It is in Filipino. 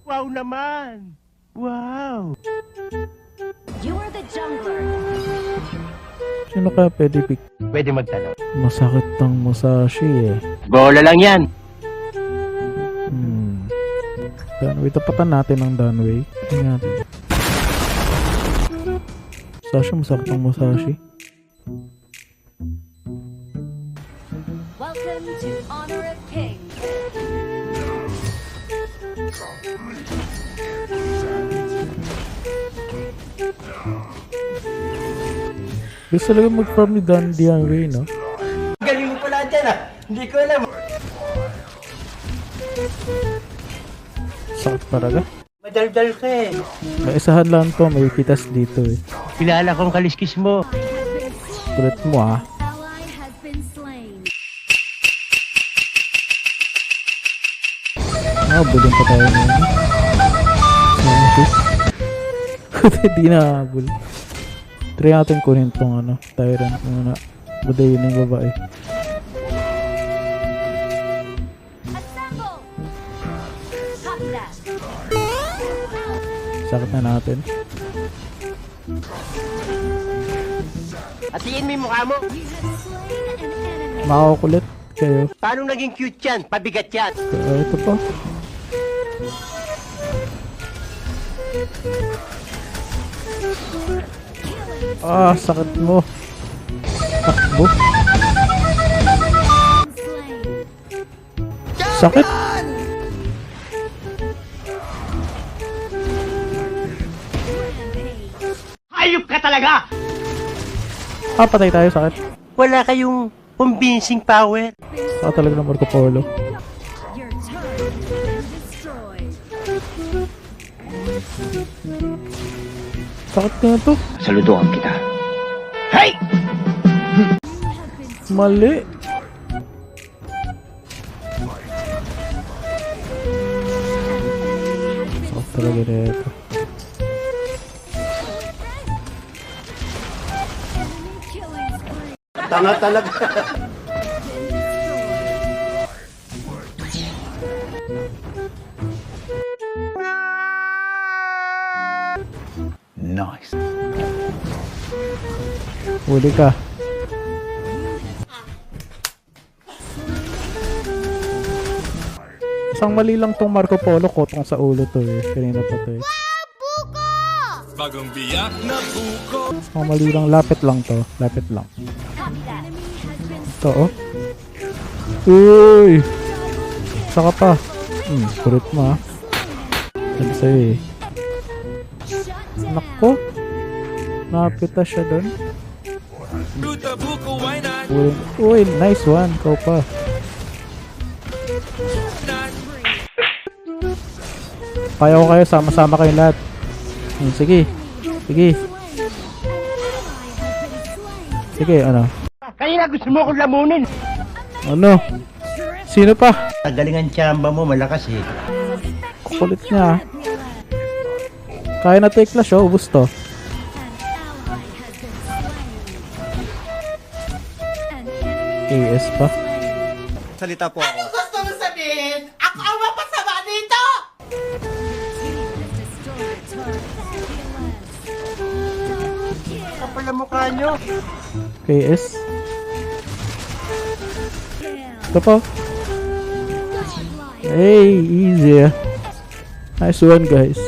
Wow naman! Wow! You are the jungler. Sino kaya pwede pick? Pwede magtanong. Masakit ng Musashi eh. Bola lang yan! Danway, tapatan natin ang Danway. Tingnan natin. Musashi, masakit ng Musashi. Welcome to Honor of Kings. Gusto talaga mag-farm ni Danway, no? Galing mo pala dyan ah! Hindi ko alam. Sakit talaga. Madaldal ka eh. May isahan lang to, may pitas dito eh. Kilala kong kaliskis mo. Kulit mo ah. Ally has been slain. Bulin pa tayo ngayon. Hindi na habol. Try natin kunin tong ano, Tyrant muna. Budayin yung babae. Assemble. Top that. Sakit na natin. Atiin mo yung mukha mo. You have slain an enemy. Makakulit kayo. Paano naging cute yan? Pabigat yan. Ito pa. Sakit mo. Takbo. Slain. Sakit. Rampage. Hayop ka talaga! Patay tayo, sakit. Wala kayong convincing power. Talaga ng Marco Polo. Your turret has been destroyed. Sakit na to. Saludohan kita. Hey! You have been slain. Mali. Sakit talaga na ito. Enemy killing spree. Tanga talaga. Been destroyed. Nice. Huli ka. Isang mali lang tong Marco Polo ko tong sa ulo to eh. Kanina pa to eh. Bagong biyak na buko. Isang mali lang. Lapit lang to. Lapit lang. Copy that. Enemy has been Ito oh. Uy! Saka pa. Kulit mo ah. Sabi sa'yo eh. shut down. Nako. Napita siya dun. Bruta buko, why not? Uy, nice one. Ikaw pa. Kaya ko kayo. Sama-sama kayo lahat. Sige. Sige. Sige, ano? Kanina gusto mo akong lamunin. Ano? Sino pa? Galingan tsamba mo, malakas eh. Kukulit niya ah. Kaya na take flash oh. Ubus to. AS pa. Salita po ako. Gusto mo sabihin, ako ang mapasama dito! Kapal ang mukha nyo. KS. Ito pa. Hey, easy ah. Nice one guys.